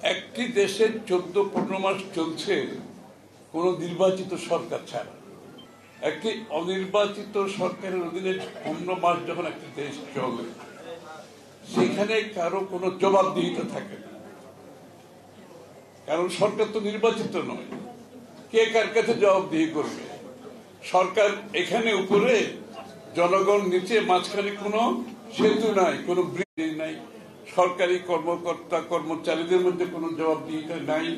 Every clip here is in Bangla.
একটি দেশে 14-15 মাস চলছে কোন নির্বাচিত সরকার ছাড়া। একটি অনির্বাচিত সরকারের অধীনে 15 মাস যখন একটি দেশ চলে, সেখানে কারো কোনো জবাবদিহিতা থাকে না, কারণ সরকার তো নির্বাচিত নয়। কে কার কাছে জবাবদিহি করবে? সরকার এখানে উপরে, জনগণ নিচে, মাঝখানে কোনো সেতু নাই, কোনো ব্রিজ নাই, সরকারি কর্মকর্তা কর্মচারীদের মধ্যে কোনো জবাবদিহিতা নাই।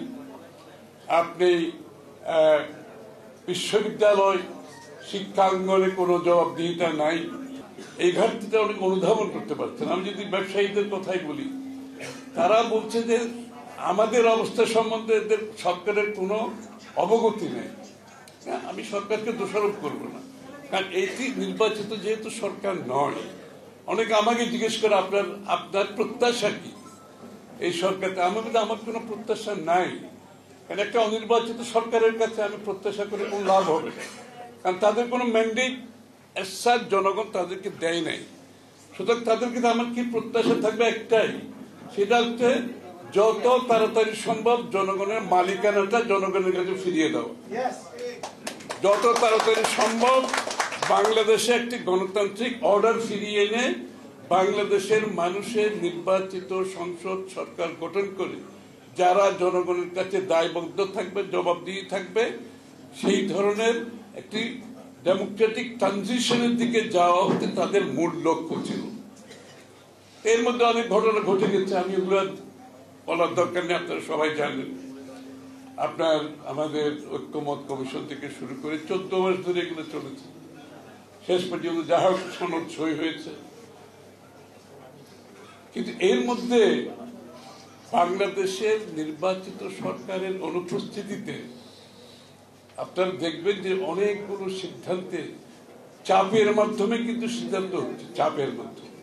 আপনি বিশ্ববিদ্যালয় শিক্ষাঙ্গনে কোনো জবাবদিহিতা নাই। এই ঘাটতিটা অনেক অনুধাবন করতে পারছেন। আমি যদি ব্যবসায়ীদের কথাই বলি, তারা বলছে যে আমাদের অবস্থা সম্বন্ধে এদের সরকারের কোনো অবগতি নেই। আমি সরকারকে দোষারোপ করব না, কারণ এটি নির্বাচিত যেহেতু সরকার নয়। অনেকে আমাকে জিজ্ঞেস করে আপনার প্রত্যাশা কি এই সরকারকে? আমার কোনো প্রত্যাশা নাই, কারণ একটা অনির্বাচিত সরকারের কাছে আমি প্রত্যাশা করে কোনো লাভ হবে না, কারণ তাদের কোনো ম্যান্ডেট জনগণ তাদেরকে দেয় নাই। সুতরাং তাদেরকে আমার কি প্রত্যাশা থাকবে একটাই, সেটা হচ্ছে যত তাড়াতাড়ি সম্ভব জনগণের মালিকানাটা জনগণের কাছে ফিরিয়ে দাও। যত তাড়াতাড়ি সম্ভব বাংলাদেশে একটি গণতান্ত্রিক অর্ডার ফিরিয়ে এনে বাংলাদেশের মানুষের নির্বাচিত সংসদ সরকার গঠন করে যারা জনগণের কাছে দায়বদ্ধ থাকবে, জবাবদিহি থাকবে, সেই ধরনের একটি ডেমোক্রেটিক ট্রানজিশনের দিকে যাওয়া হতে তাদের মূল লক্ষ্য ছিল। এর মধ্যে অনেক ঘটনা ঘটে গেছে, আমি এগুলো বলার দরকার নেই, আপনারা সবাই জানেন। আপনার আমাদের ঐক্যমত কমিশন থেকে শুরু করে 14 মাস ধরে এগুলো চলেছে, শেষ পর্যন্ত যা হোক সনদ সই হয়েছে। কিন্তু এর মধ্যে বাংলাদেশের নির্বাচিত সরকারের অনুপস্থিতিতে আপনারা দেখবেন যে অনেকগুলো সিদ্ধান্তে চাপের মাধ্যমে কিন্তু সিদ্ধান্ত হচ্ছে, চাপের মাধ্যমে।